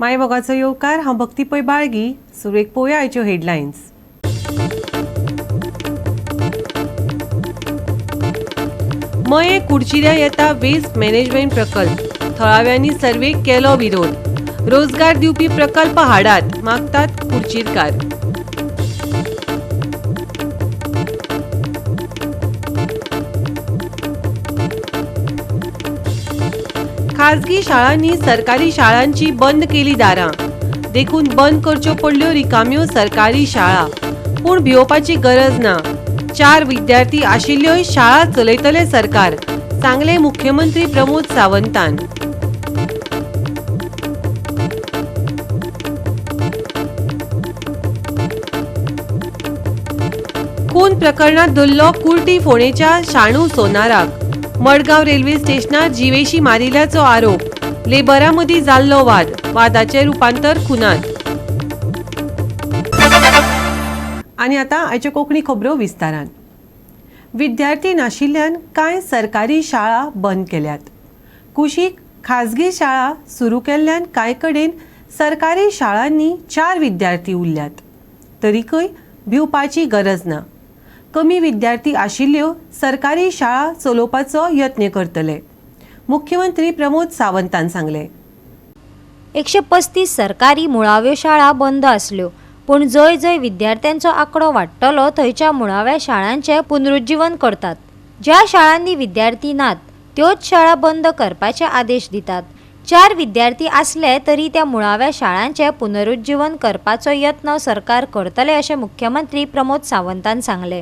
मायमोगाचो येवकार हांव भक्ती पै बाळगी. सुरेख पळोवया आयच्यो हेडलायन्स. मये कुडचिड्या येता वेस्ट मॅनेजमेंट प्रकल्प. थळाव्यांनी सर्वेक केलो विरोध. रोजगार दिवपी प्रकल्प हाडात मागतात कुडचिरकार. खाजगी शाळांनी सरकारी शाळांची बंद केली दारां. देखून बंद करच्यो पडल्यो रिकाम्यो सरकारी शाळा. पूण भिवपाची गरज ना. 4 विद्यार्थी आशिल्ल्योय शाळा चलयतले सरकार, सांगले मुख्यमंत्री प्रमोद सावंतान. खून प्रकरणात धरलो कुर्टी फोंडेच्या शाणू सोनाराक. मडगांव रेल्वे स्टेशनार जिवेशी मारिल्ल्याचो आरोप. लेबरां मदीं जाल्लो वाद. वादाचें रुपांतर खुनांत. आनी आतां आयच्यो कोंकणी खबरो विस्तारान. विद्यार्थी नाशिल्ल्यान कांय सरकारी शाळा बंद केल्यात. कुशीक खाजगी शाळा सुरू केल्ल्यान कांय कडेन सरकारी शाळांनी 4 विद्यार्थी उरल्यात. तरीकय भिवपाची गरज ना. कमी विद्यार्थी आशिल्ल्यो सरकारी शाळा चलोवपाचो यत्न करतले. मुख्यमंत्री प्रमोद सावंतान सांगले. 135 सरकारी मुळाव्यो शाळा बंद आसल्यो, पूण जंय जंय विद्यार्थ्यांचो आंकडो वाडटलो थंयच्या मुळाव्या शाळांचें पुनरुज्जीवन करतात. ज्या शाळांनी विद्यार्थी नात त्योच शाळा बंद करपाचे आदेश दितात. 4 विद्यार्थी आसले तरी त्या मुळाव्या शाळांचें पुनरुज्जीवन करपाचो यत्न सरकार करतले अशें मुख्यमंत्री प्रमोद सावंतान सांगले.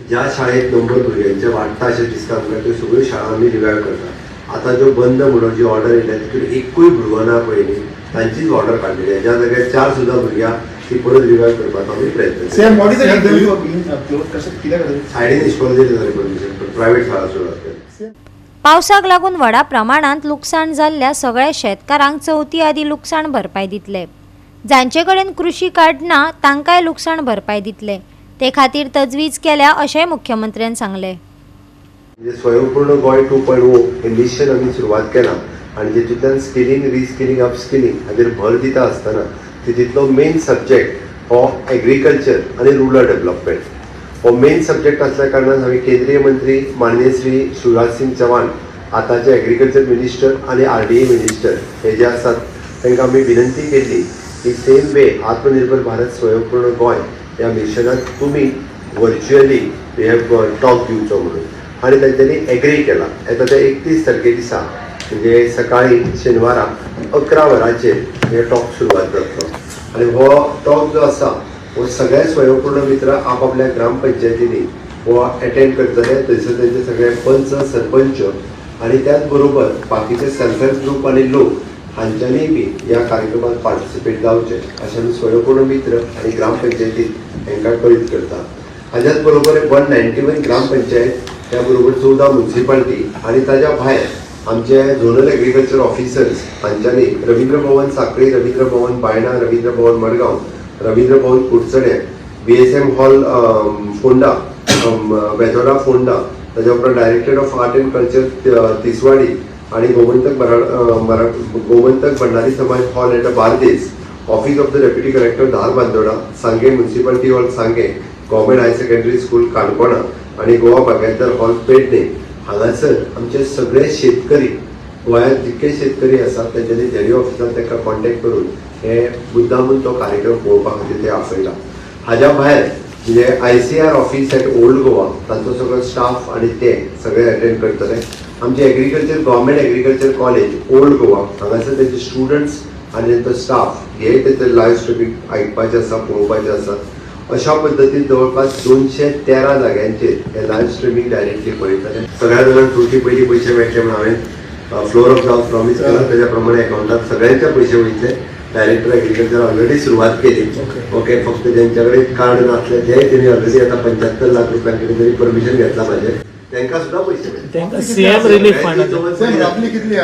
ज्या शाळेत नंबर भुरग्यांचे वाडटा अशें दिसता म्हाका त्यो सगळ्यो शाळा आमी रिवायव करता. आतां ज्यो बंद म्हणून जी ऑर्डर येयल्या तितून एकूय भुरगो ना पळय तांचीच ऑर्डर काडलेली आहे. ज्या जाग्यार 4 सुद्दां भुरग्यां ती परत रिवायव करपाचो आमी प्रयत्न सायडीन इश्कोल दिले जाल्यार परमिशन प्रायवेट शाळा सुरू आसता. पावसाक लागून व्हडा प्रमाणांत लुकसाण जाल्ल्या सगळ्या शेतकारांक चवथी आदी लुकसाण भरपाय दितले. जांचे कडेन कृषी कार्ड ना तांकांय लुकसाण भरपाय दितले. ते खातीर तजवीज केल्या अशेंय मुख्यमंत्र्यान सांगले. स्वयंपूर्ण गोंय 2.0 हे मिशन आमी सुरवात केला आनी जेतूंतल्यान स्किलिंग रिस्किलिंग अपस्किलिंग हाचेर भर दिता आसतना तितूंतलो मेन सब्जेक्ट हो एग्रीकल्चर आनी रुरल डेव्हलपमेंट हो मेन सब्जेक्ट असल्या कारणान हांवें केंद्रीय मंत्री माननीय श्री शिवराज सिंग चौहान आतांचे एग्रीकल्चर मिनिस्टर आनी RDA मिनिस्टर हे जे आसात तांकां आमी विनंती केल्ली की सेम वे आत्मनिर्भर भारत स्वयंपूर्ण गोंय ह्या मिशनात तुमी व्हर्च्युअली टॉक दिवचो म्हणून आनी तांच्यांनी एग्री केला. येता ते 31 तारखे दिसा म्हणजे सकाळी शेनवारा 11 वरांचेर हे टॉक सुरवात जातलो. आनी हो टॉक जो आसा हो सगळे स्वयंपूर्ण मित्र आपापल्या ग्रामपंचायतींनी हो अटेंड करतले. थंयसर तेंचे सगळे पंच सरपंच आनी त्याच बरोबर बाकीचे सेल्फ हेल्प ग्रुप आनी लोक हांच्यांनी बी ह्या कार्यक्रमात पार्टिसिपेट जावचे अशें आमी स्वयंपूर्ण मित्र आनी ग्रामपंचायतीन हांकां कळीत करता. हाच्याच बरोबर 191 ग्रामपंचायत त्या बरोबर 14 म्युनिसिपालिटी आनी ताच्या भायर आमचे झोनल एग्रीकल्चर ऑफिसर्स हांच्यांनी रवींद्र भवन सांखळी, रवींद्र भवन बायणा, रवींद्र भवन मडगांव, रवींद्र भवन कुडचडे, BSM हॉल फोंडा, बेजोडा फोंडा, ताच्या उपरांत directorate of art and culture Tiswadi आणि Gomantak Bhandari Samaj hall at Bardez, office of the deputy collector धार Bandora, Sanguem municipality hall Sanguem, government higher secondary school Canacona आणि गोवा बागायतदार हॉल पेडणे हांगासर आमचे सगळे शेतकरी गोंयांत जितके शेतकरी आसात तेंच्यांनी झेडी ऑफिसान तांकां कॉन्टॅक्ट करून हे मुद्दामून तो कार्यक्रम पळोवपा खातीर ते आपयला. हाज्या भायर म्हणजे ICR office at old Goa तांचो सगळो स्टाफ आनी ते सगळे अटेंड करतले. आमचे agriculture government agriculture college old Goa हांगासर तेंचे स्टुडंट्स आनी तेंचो स्टाफ हे तेंचे लायव्ह स्ट्रिमींग आयकपाचें आसा पळोवपाचें आसा. अशा पद्दतीन जवळपास 213 जाग्यांचेर हे लायव्ह स्ट्रिमींग डायरेक्टली पळयतले. सगळ्या जाणांक चवथी पयलीं पयशे मेळटले म्हण हांवें फ्लोर ऑफ जॉब प्रॉमीस केला. त्याच्या प्रमाणे अकाउंटात सगळ्यांचे पयशे वयतले. डायरेक्टर एग्रीकल्चर ऑलरेडी सुरवात केली. ओके, फक्त ज्यांच्याकडे कार्ड नासले ते त्यांनी ऑलरेडी आता 75 लाख रुपयांकडे तरी परमिशन घेतला पाहिजे. त्यांना सुद्धा पैसे त्यांना सीएम रिलीफ फंड आपली कितली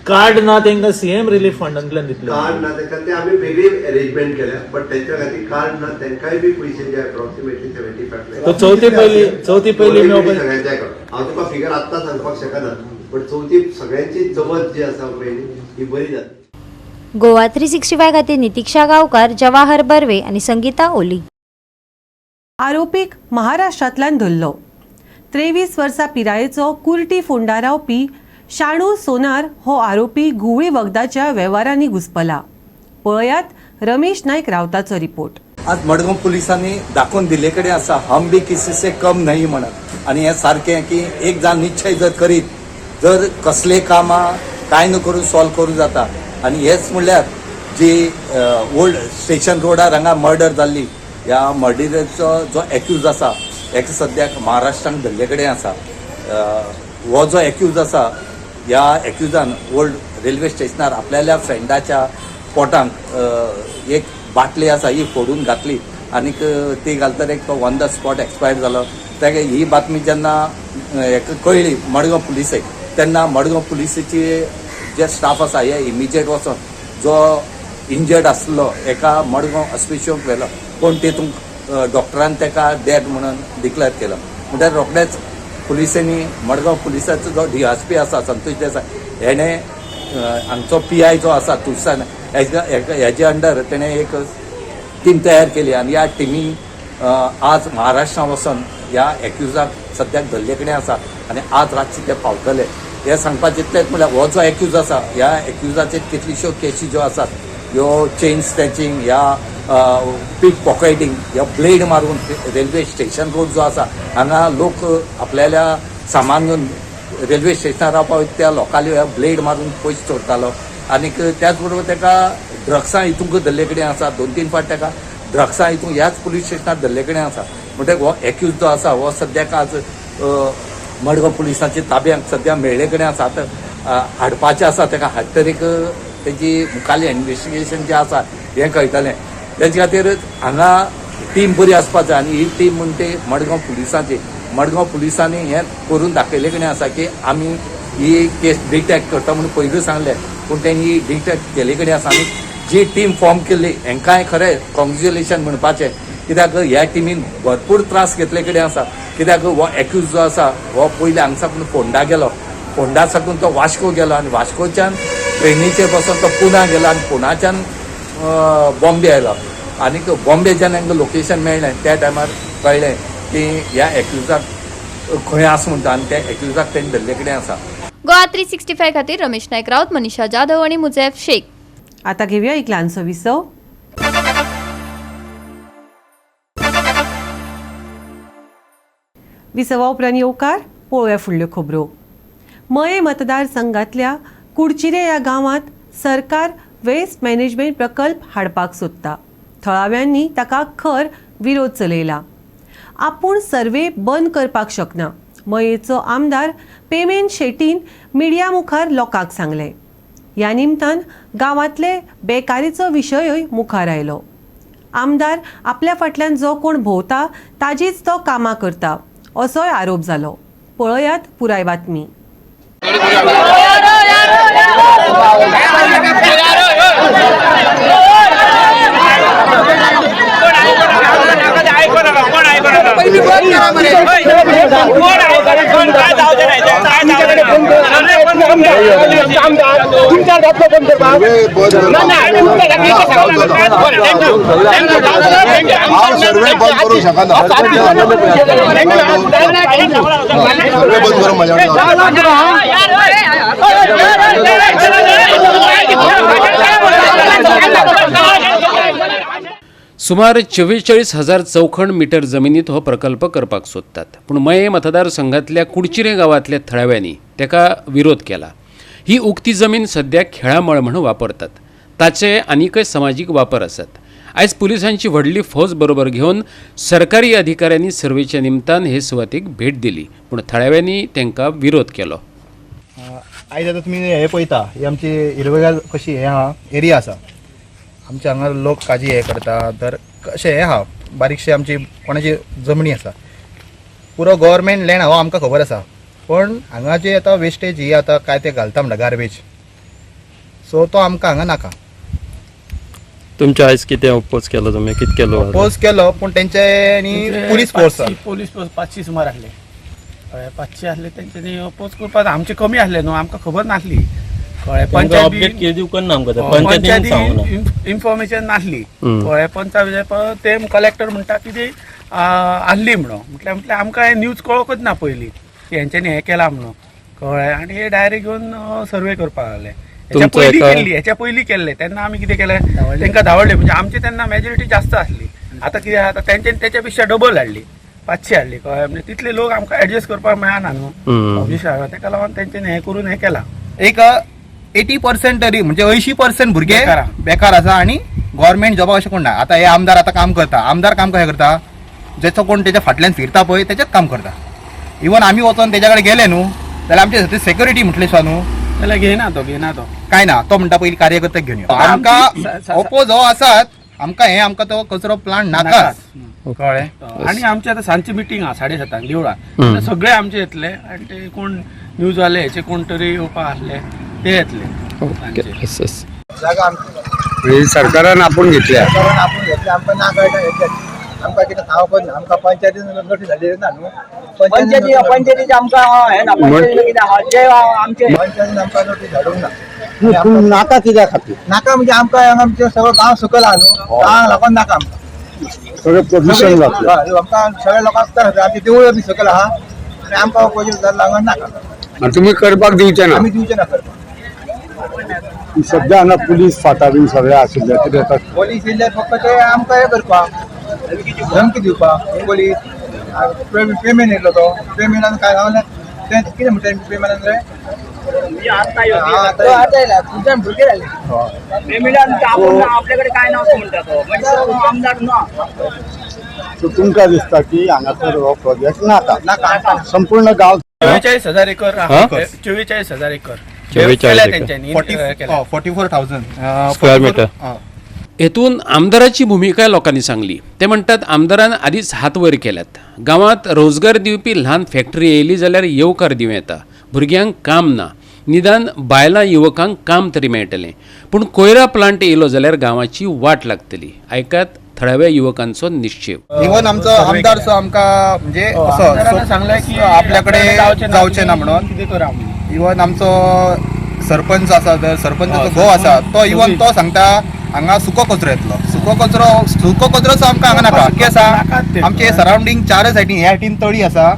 कार्ड ना त्यांना सीएम रिलीफ फंडांतल्यान दितले. कार्ड ना त्यांना ते आम्ही वेगळी अरेंजमेंट केल्या बट त्यांच्या खातीर कार्ड ना त्यांकाय बी पैसे जे अप्रॉक्सिमेटली 75 तो चौथी पहिली मेळपाक सगळ्यांच्या हांव तुका फिगर आत्ता सांगपाक शकना बट चौथी सगळ्यांची जवळ जी आसा पळय ही बरी जाता. गोवा 365 खातीर नितीक्षा गांवकार, जवाहर बर्वे आनी संगीता ओली. आरोपीक महाराष्ट्रांतल्यान धरलो. 23 वर्सां पिरायेचो कुर्टी फोंडा रावपी शाणू सोनार हो आरोपी गुवळी वखदाच्या वेव्हारांनी घुसपला. पळयात रमेश नायक रावताचो रिपोर्ट. आज मडगांव पुलिसांनी दाखवून दिले कडेन आसा हम भी किसी से कम नाही म्हणत. आणि हे सारखें की एक जाण निश्चय जर करीत जर कसले कामां काय न करून सॉल्व करूं जाता. आणि हेच म्हणल्यार जी ओल्ड स्टेशन रोडार हांगा मर्डर जाल्ली ह्या मर्डराचो जो एक्यूज आसा हेका सद्याक महाराष्ट्रान धरले कडेन आसा. हो जो एक्यूज आसा ह्या एक्यूजान ओल्ड रेल्वे स्टेशनार आपल्या फ्रेंडाच्या पोटांक एक बाटली आसा ही फोडून घातली आनीक ती घालतना एक तो ऑन द स्पॉट एक्सपायर जालो. ताका ही बातमी जेन्ना हेका कळ्ळी मडगांव पुलिसेक तेन्ना मडगांव पुलिसेची जे स्टाफ आसा हे इमिजिएट वचोन जो इंजर्ड आसलो एका मडगांव हॉस्पिटलांत व्हेलो पूण तेतूंत डॉक्टरान ताका डेड म्हणून डिक्लेअर केलो. म्हणल्यार रोखडेच पुलिसांनी मडगांव पुलिसाचो जो DSP आसा संतोष देसाय हेणे हांगचो PI जो आसा तुळसाण हेजे अंडर तेणें एक टीम तयार केली आनी ह्या टिमी आज महाराष्ट्रांत वचून ह्या एक्युजाक सद्याक धरले कडेन आसा आनी आज रातचे ते पावतले. हे सांगपाचें इतलेंच म्हणल्यार हो जो एक्यूज आसा ह्या एक्युजाचेर कितल्योश्यो केसी ज्यो आसात ह्यो चेन स्नॅचिंग ह्या पीक पॉकेटिंग ह्या ब्लेड मारून रेल्वे स्टेशन रोड जो आसा हांगा लोक आपल्याल्या सामान घेवन रेल्वे स्टेशनार रावपा त्या लोकांनी ह्या ब्लेड मारून पयस चोरतालो. आनीक त्याच बरोबर ताका ड्रग्सां हितूंक धरले कडेन आसा. 2-3 फावट ताका ड्रग्सां हितून ह्याच पुलीस स्टेशनार धरले कडेन आसा. म्हणटकीर हो एक्यूज जो आसा हो सद्याक आज मडगांव पुलिसांच्या ताब्यांत सद्या मेळ्ळे कडेन आसा. हाडपाचें आसा ताका हाडटरीक तेजी मुखाल्ली इन्व्हेस्टिगेशन जें आसा हें कळटलें. तेजे खातीर हांगा टीम बरी आसपाक जाय आनी ही टीम म्हणटे मडगांव पुलिसांची. मडगांव पुलिसांनी हें करून दाखयले कडेन आसा की आमी ही केस डिटेक्ट करता म्हणून पयलीं सांगलें पूण तेणी डिटेक्ट केले कडेन आसा. आनी जी टीम फॉर्म केल्ली हेंकांय खरें कॉंग्रॅच्युलेशन म्हणपाचें कित्याक ह्या टिमीन भरपूर त्रास घेतले कडेन आसा. कित्याक हो एक्यूज जो आसा हो पयलीं हांगा साकून फोंडा गेलो. फोंडा साकून तो वास्को गेलो आनी वास्कोच्यान ट्रेनीचेर बसून तो पुना गेलो आनी पुनाच्यान बॉम्बे आयलो. आनीक बॉम्बे जेन्ना हांकां लोकेशन मेळ्ळें त्या टायमार कळ्ळें की ह्या एक्युजाक खंय आसा म्हणटा आनी त्या एक्युजाक तेणी धरले कडेन आसा. गोवा 365 खातीर रमेश नायक रावत, मनीषा जाधव आणि मुजेफ शेख. आता घेऊया एक ल्हानसो विसव. विसवा उपरांत येवकार पळोवया फुडल्यो खबरो. मये मतदारसंघातल्या कुडचिरे ह्या गांवांत सरकार वेस्ट मॅनेजमेंट प्रकल्प हाडपाक सोदता. थळाव्यांनी ताका खर विरोध चलयला. आपूण सर्वे बंद करपाक शकना मयेचो आमदार पेमेंट शेट्टीन मिडिया मुखार लोकांक सांगलें. ह्या निमतान गांवांतले बेकारीचो विशयूय मुखार आयलो. आमदार आपल्या फाटल्यान जो कोण भोंवता ताजीच तो कामां करता असोय आरोप जालो. पळयात पुराय बातमी. सर्वे बंद करू शकत सर्वे बंद करून माझ्या सुमार 44,000 चौखण मीटर जमिनीत हो प्रकल्प करपाक सोदतात. पूण मये मतदारसंघातल्या कुडचिरे गांवांतल्या थळाव्यांनी ताका विरोध केला. ही उक्ती जमीन सध्या खेळामळ म्हणून वापरतात. ताचे आनीकय समाजीक वापर आसात. आयज पुलिसांची व्हडली फौज बरोबर घेवन सरकारी अधिकाऱ्यांनी सर्वेच्या निमतान हे सुवातेक भेट दिली पूण थळाव्यांनी तांकां विरोध केलो. आयज आतां तुमी हे पळयता ही आमची हिरवेगार कशी हे आहा एरिया आसा. आमच्या हांगा लोक काजी हे करता तर कशें हे आहा बारीकशे आमची कोणाची जमनी आसा. पुरो गव्हर्मेंट लँड हो आमकां खबर आसा पण हांगा जे आतां वेस्टेज ही आतां काय ते घालता म्हणटा गार्बेज सो तो आमकां हांगा नाका. तुमच्या आयज कितें अपोज केलो तुमी कितें केलो अपोज केलो पूण तेंच्यांनी पुलीस फोर्स पोलीस 500 सुमार आहले 500 आहले तेंच्यांनी अपोज करपाक आमचे कमी आहले न्हू आमकां खबर नासली तांकां अपडेट केली दिवकन ना आमकां ते. पंचायतीन सांगूना इन्फॉर्मेशन नासली हम्म. कळ्ळें. पंचा ते कलेक्टर म्हणटा की ती आहली म्हणून म्हटल्यार आमकां हे न्यूज कळोकच ना पयलीं की हेंच्यांनी हें केलां म्हणून कळ्ळें. आनी हे डायरेक्ट घेवन सर्वे करपाक लागले. हेच्या तुमचो पयलीं एका- केल्ली, हेच्या पयलीं केल्ले तेन्ना आमी कितें केलें तांकां धांवडले. म्हणजे आमची तेन्ना मेजॉरिटी जास्त आसली. आतां कितें आतां तेंच्यांनी तेच्या पेक्षा डबल हाडली, 500 हाडली कळ्ळें. म्हणजे तितले लोक आमकां एडजस्ट करपाक मेळना न्हू विशय. तेका लागून तेंच्यांनी हें करून हें केलां. एक 80% तरी म्हणजे 80% भुरगे बेकार. बेकार आसा आणि गव्हर्नमेंट जॉबाक अशें कोण ना. आता हे आमदार आता काम करता, आमदार काम कशें करता, जेचो कोण त्याच्या फाटल्यान फिरता पळय तेचेच काम करता. इवन आमी वचोन तेच्या कडेन गेले न्हू जाल्यार आमचे खातीर सेक्युरिटी म्हटले सो न्हू जाल्यार घेयना तो काय ना. तो म्हणटा पयलीं कार्यकर्त्याक घेवन यो. आमकां ओपोज हो आसात, आमकां तो कचरो प्लांट नाकाच कळ्ळें. आणि आमची आता सांजची मिटींग आहा 7:30 देवळान. सगळे आमचे येतले आणि ते कोण न्यूज वाले हेचे कोण तरी येवपाक आसले ते येतले. सरकारान आपूण घेतल्या आमकां नाका आमकां कितें सांगप ना. आमकां पंचायतीन नोटीस धाडली ना न्हू. पंचायतीचे आमकां हे ना पंचायतीचे कितें आहा जे आमचे पंचायतीन आमकां नोटीस धाडूंक ना. नाका कित्या खातीर नाका म्हणजे आमकां आमचे सगळो गांव सकयल आहा न्हू. गांवाक लागून नाका आमकां. सगळें प्रदूशण जातलें. आमकां सगळ्या लोकांक आमची देवळां बी सकयल आहा आनी आमकां पयशे लागून नाका. तुम्ही करपाक दिवचे ना. आमी दिवचे ना करपाक. सध्या हांगा पुलीस फाटा बीन सगळे आशिल्ले कित्याक पोलीस येयल्यार फक्त ते आमकां हे करपाक धमकी दिवपाक. पोलीस पेमेंट येयलो तो पेमेंटान काय सांगलें तें कितें म्हणटा पेमेंटान रे भुरगे जाले पेमेंटान आपल्याकडे काय ना असं म्हणटा तो. म्हणजे तो आमदार ना. सो तुमकां दिसता की हांगासर हो प्रोजेक्ट नाका. संपूर्ण गांव 44,000 एकर हा? 44,000 एकर 44,000 एकर. तेंच्यांनी 44,000 स्क्वेअर मीटर. हेतून आमदाराची भूमिका लोकांनी सांगली. ते म्हणटात आमदारान आदीच हात वयर केल्यात. गांवांत रोजगार दिवपी ल्हान फॅक्टरी येयली जाल्यार येवकार दिवं येता. भुरग्यांक काम ना, निदान बायलां युवकांक काम तरी मेळटलें. पूण कोयरा प्लांट येयलो जाल्यार गांवाची वाट लागतली. आयकात थळाव्या युवकांचो निश्चय. इवन आमचो आमदार सो आमकां म्हणजे असो सांगलाय की आपल्याकडे जावचे ना म्हणून. कितें करा म्हणून. इवन आमचो सरपंच आसा तर सरपंचाचो घोव आसा तो इवन तो सांगता हांगा सुको कचरो येतलो. सुको कचरो सो आमकां हांगा नाका. कितें आसा आमचे सरावंडींग चारय सायडीन ह्या सायडीन तळी आसा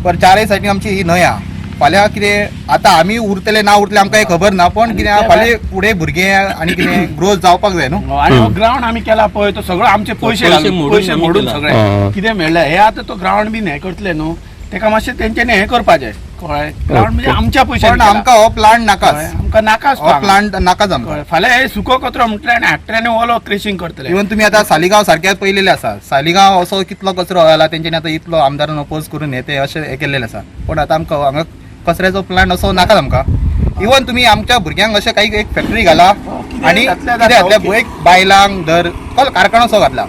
पर चारय सायडीन आमची ही न्हंय आहा. फाल्यां कितें आतां आमी उरतले ना उरतले आमकां हे खबर ना. पण कितें फाल्यां फुडें भुरगे आनी कितें ग्रोथ जावपाक जाय न्हू. आणि हो ग्राउंड आमी केला पळय तो सगळो आमचे पयशे मोडून सगळे कितें मेळ्ळे. हे आतां तो ग्राउंड बीन हे करतले न्हू तेका मातशें तेंच्यांनी हें करपाचें कळ्ळें. ग्राउंड म्हणजे आमच्या पयशांनी पण आमकां हो प्लांट नाकाच. आमकां नाकाच हो प्लांट नाकाच आमकां. फाल्यां हे सुको कचरो म्हटले आनी हॅक्टरांनी ओलो क्रेशिंग करतले. इवन तुमी आतां सालिगांव सारक्याच पयलेले आसा. सालिगांव असो कितलो कचरो जाला तेंच्यांनी आतां इतलो आमदारान अपोज करून हे ते अशें हे केल्लेले आसा. पण आतां आमकां हांगा कचऱ्याचो प्लांट असो नाकाच आमकां. इवन तुमी आमच्या भुरग्यांक अशें काही एक फॅक्टरी घाला आनी कितें घातल्या एक बायलांक धर कल कारखानो असो घातला.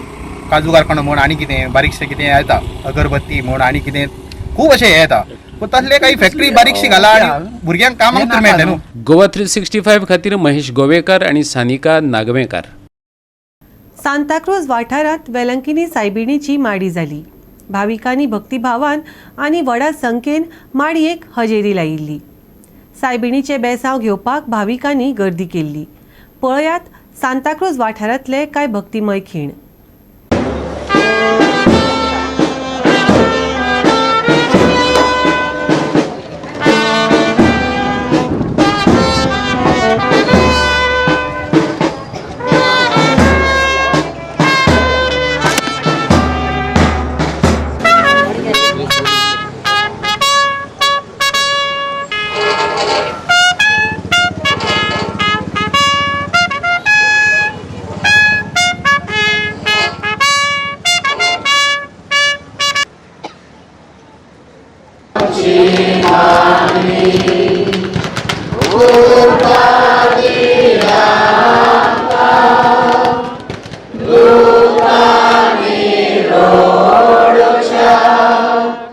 काजू कारखानो म्हण आनी कितें बारीकशें कितें येता अगरबत्ती म्हण आनी कितें खूब अशें हे येता. पूण तसले काही फॅक्टरी बारीकशी घाला आनी भुरग्यांक कामाक तर मेळटलें न्हू. गोवा 365 खातीर महेश गोवेकार आणि सानिका नागवेकर. सांताक्रूज वाठारांत वेलंकिनी सायबिणीची माडी जाली. भाविकांनी भक्तिभावान आनी व्हडा संख्येन माडयेक हजेरी लायिल्ली. सायबिणीचे बेसांव घेवपाक भाविकांनी गर्दी केल्ली. पळयात सांताक्रूज वाठारांतले कांय भक्तिमय खीण.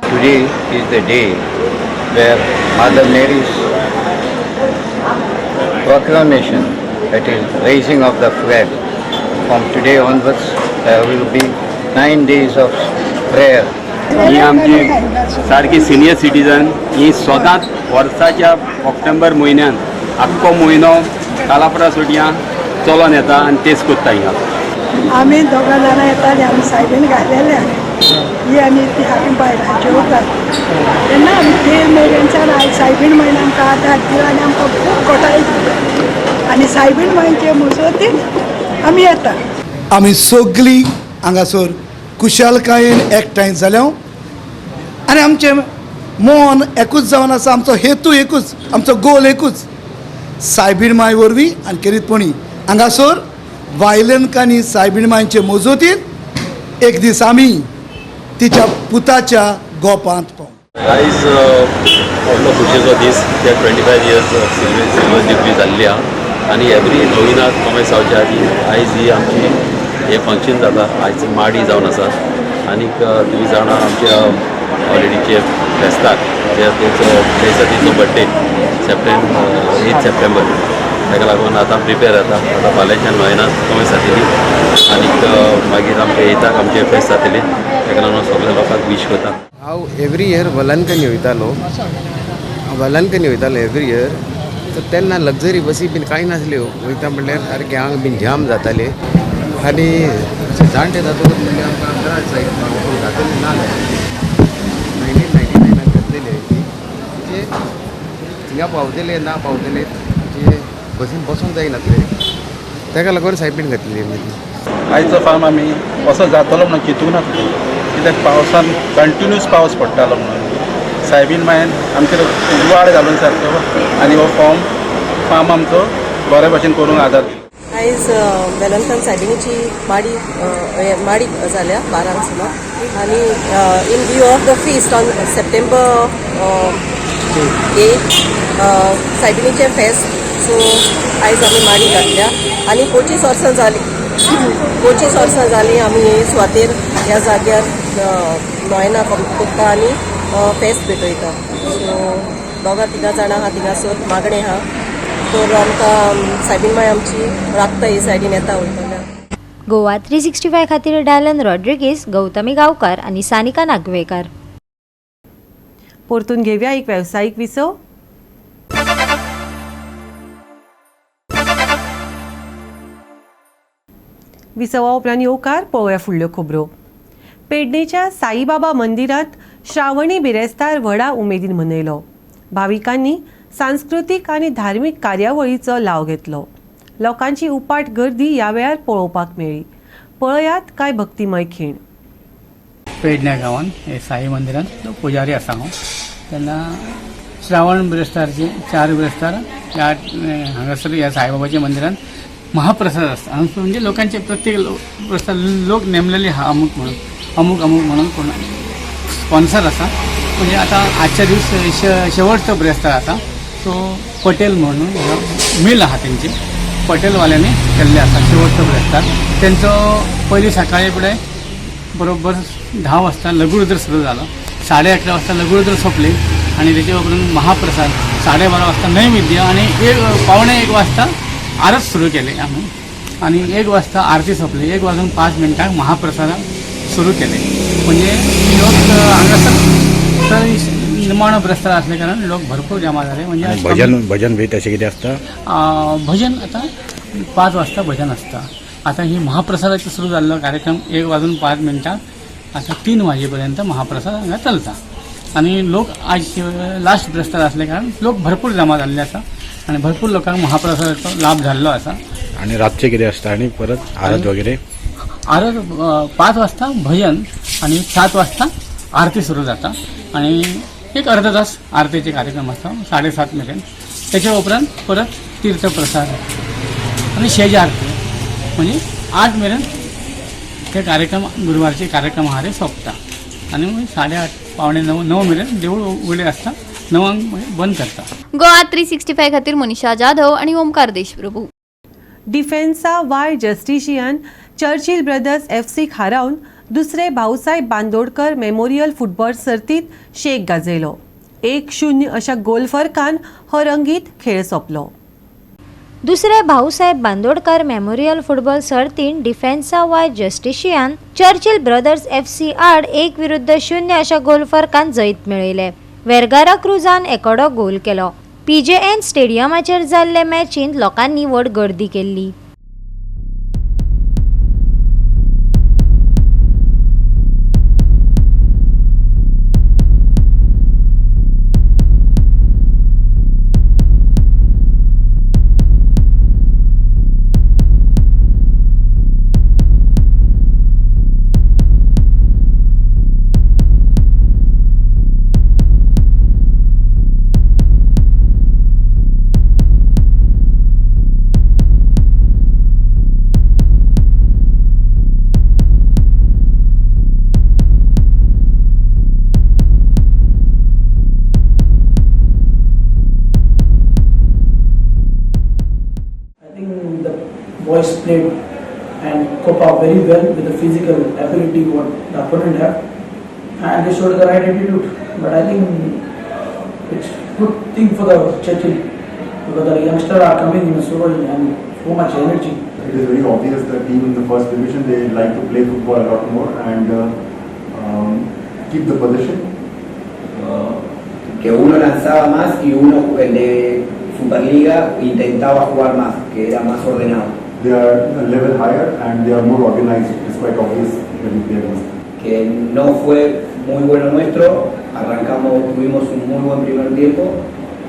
Today is the day where Mother Mary's proclamation, that is raising of the flag. From today onwards there will be 9 days of prayer. ही आमची सारखी सिनियर सिटीजन ही सदांच वर्साच्या ऑक्टोबर म्हयन्यान आख्खो म्हयनो कालापरा सुटयां चलोन येता आनी टेस्ट कोत्ता हिंगा. आमी दोगां जाणां येताली आमी सायबीण घातलेले ही आनी ती आमी बायलां जेवतात तेन्ना आमी तेल मेरेनच्यान सायबीण म्हयन आमकां आदार दिलो आनी आमकां खूब घोटाळी दिली आनी सायबीण म्हयनचे मजतीन आमी येता. आमी सगळीं हांगासर कुशलकायेन एकठांय जाल्या आनी आमचें मन एकूच जावन आसा. आमचो हेतू एकूच, आमचो गोल एकूच, सायबीण मांय वरवीं आनी खेरीतपणी हांगासर वायलेनकांनी सायबीण मांयचे मजतीन एक दीस आमी तिच्या पुताच्या गोपांत पावूं. आयज व्हडलो खुशेचो दीस. ते 25 years ऑफ सिल्वर जुबली जाल्ली आहा आनी एवरी नोविनाथ कोमेस जावच्या आदी आयज ही आमची हे फंक्शन जाता. आयज माडी जावन आसा आनीक तुमी जाणा आमच्या ऑलरेडीचे फेस्ताक जे तेचो तिचो बड्डे 8 सप्टेंबर ताका लागून आतां प्रिपेर जाता. आतां फाल्यांच्यान नोविनाथ कोमेस जातली आनीक मागीर आमचे येताक आमचे फेस्त जातले. ताका लागून सगळ्या लोकांक विश करता. हांव एवरी इयर वलानकनी वयतालो एवरी इयर. तर तेन्ना लग्जरी बसी बीन कांय नासल्यो. वयता म्हणल्यार सारके आंग बीन जाम जाताले आनी जाणटे जातकच म्हणजे आमकां त्रास जातले नासले. 1999 घेतलेले म्हणजे थिंगा पावतले ना पावतले म्हणजे बसीन बसूंक जायनासले. ताका लागून सायबीण घातली आमी. आयचो फार्म आमी असो जातलो म्हणून चिंतूंक नासले कित्याक पावसान कंटिन्यूस पावस पडटालो म्हणून. सायबीण मायन आमचे उजवाड घालून सारको आनी हो फार्म आमचो बऱ्या भशेन करूंक आदार दिलो. आयज वेलंकन सायबीणीची माडी जाल्या 12 सुमार आनी in view of the feast on September 8 सायबीणीचें फेस्त. सो आयज आमी माडी घातल्या आनी 25 वर्सां जालीं आमी हे सुवातेर ह्या जाग्यार नोयना कोत्ता आनी फेस्त भेटयता. सो दोगां तिगां जाणां आहा थिंगासर मागणें आहा. तर आमकां सायबीण माय आमची राखता ही सायडीन येता वयता. गोवा 365 खातीर डायलन रॉड्रिगीस, गौतमी गांवकार आनी सानिका नागवेकर. परतून घेवया एक वेवसायीक विसव. विसवा उपरांत येवकार पळोवया फुडल्यो खबरो. पेडणेच्या साईबाबा मंदिरांत श्रावणी बिरेस्तार व्हडा उमेदीन मनयलो. भाविकांनी सांस्कृतीक आनी धार्मीक कार्यावळीचो लाव घेतलो. लोकांची उपाट गर्दी ह्या वेळार पळोवपाक मेळ्ळी. पळयात कांय भक्तिमय खीण. पेडण्या गांवांत हे साई मंदिरांत पुजारी आसा हांव. तेन्ना श्रावण बिरेस्तारचे 4 बिरेस्तार हांगासर ह्या साईबाबाच्या मंदिरांत महाप्रसाद आसता. म्हणजे लोकांचे प्रत्येक प्रसाद लोक नेमलेले आहा अमूक म्हणून कोण स्पॉन्सर आसा. म्हणजे आतां आजच्या दीस शेवटचो बिरेस्तार आसा. सो पटेल म्हणून मिल आहा तेंचे पटेलवाल्यांनी केल्ले आसा शेवटचो बिरेस्तार. तेंचो पयलीं सकाळी फुडें बरोबर 10 वाजता लघुरुद्र सुरू जालो. 11:30 वाजता लघुरुद्र सोंपली आनी तेचे उपरांत महाप्रसाद 12:30 वाजता नैवेद्य आनी 1:15 वाजता आरत सुरू केली आमी आनी 1 वाजता आरती सोंपली. 1:05 महाप्रसाद सुरू केले. म्हणजे लोक हांगासर निमाणो बिरेस्तार असल्या कारण लोक भरपूर जमा झाले. म्हणजे भजन बी तशें कितें आसता? भजन आता 5 वाजता भजन असतं. आता ही महाप्रसादाचा सुरू झालेला कार्यक्रम 1:05 आता 3 वाजेपर्यंत महाप्रसाद हांगा चलता. आणि लोक आज लास्ट बिरेस्तार असल्या कारण लोक भरपूर जमा झालेले आसा आणि भरपूर लोकांक महाप्रसादाचो लाभ झालेलो आसा. आणि रातचे कितें आसता आणि परत आरत वगैरे? आरत 5 वाजता भजन आणि 7 वाजता आरती सुरू जाता आणि एक अर्धा तास आरतीचे कार्यक्रम असतो 7:30 मेरेन. त्याच्या उपरांत परत तीर्थप्रसाद आणि शेज आरती म्हणजे 8 मेरेन हे कार्यक्रम गुरुवारचे कार्यक्रम हा सोंपता. आणि 8:30 पावणे 9 मेरेन देवूळ उघडे असता. 9 बंद करता. गोवा 365 खातीर मनीषा जाधव आणि Omkar Deshprabhu. Defensa y Justicia Churchill Brothers FC हारावन दुसरे भाऊसाहेब बांदोडकर मेमोरियल फुटबॉल सर्तीत शेक गाजयलो. 1-0 अशा गोल फरकान हो रंगीत खेळ सोंपलो. दुसरे भाऊसाहेब बांदोडकर मेमोरियल फुटबॉल सर्तीन Defensa y Justicia Churchill Brothers FC आड 1-0 अशा गोल फरकान जैत मेळयले. वेरगारा क्रुजान एकोडो गोल केलो. PJN स्टेडियमाचेर जाल्ले मॅचींत लोकांनी व्हड गर्दी केल्ली. Boys played and cope up very well with the physical ability what the opponent have, and they showed the right attitude. But I think it's good thing for the Churchill because the youngsters are coming in so much energy. It is very obvious that team in the first division they like to play football a lot more and keep the possession. Que uno lanzaba más y uno el de Superliga intentaba jugar más, que era más ordenado. They are a level higher and they are more organized, despite obvious when we play against them. Que no fue muy bueno nuestro, tuvimos un muy buen primer tiempo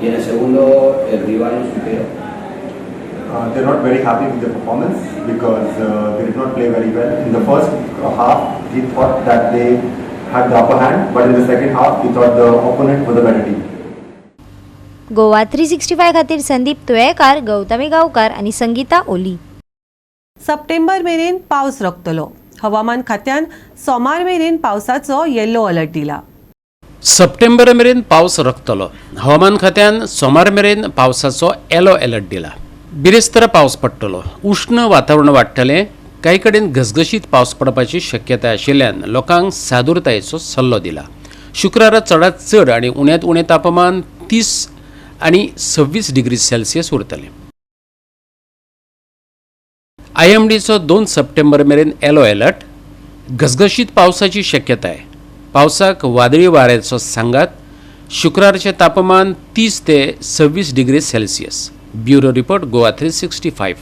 y en el segundo el rival nos superó. They're not very happy with their performance because they did not play very well. In the first half, we thought that they had the upper hand, but in the second half, we thought the opponent was a better team. Goa 365 खातीर संदीप तुयेकार, गौतमी गांवकार आनी संगीता ओली. September मेरेन पावस रकतलो. हवामान खात्यान सोमार मेरेन पावसाचो yellow alert दिला. सप्टेंबर मेरेन पावस रकतलो. हवामान खात्यान सोमार मेरेन पावसाचो येलो अलर्ट दिला. बिरेस्तर पावस पडटलो. उष्ण वातावरण वाडटलें. कांय कडेन घसघशीत पावस पडपाची शक्यताय आशिल्ल्यान लोकांक सादूरतायेचो सल्लो दिला. शुक्रारा चडांत चड आनी उण्यांत उणें तापमान 30 आनी 26 डिग्री सेल्सियस उरतलें. IMDचो 2 सप्टेंबर मेरेन येलो अलर्ट. घसघशीत पावसाची शक्यताय. पावसाक वादळी वाऱ्याचो सांगात. शुक्रारचें तापमान 30 ते 26 degree Celsius. Bureau report Goa 365.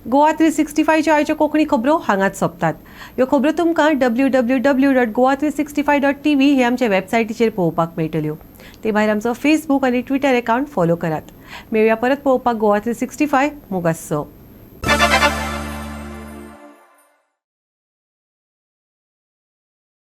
Goa 365च्यो आयच्यो कोंकणी खबरो हांगाच सोंपतात. ह्यो खबरो तुमकां www.goa365.tv हे आमचे वेबसायटीचेर पळोवपाक मेळटल्यो. ते भायर आमचो फेसबूक आनी ट्विटर अकावंट फॉलो करात. मेळुया परत पळोवपाक गोवा 365 मोगास.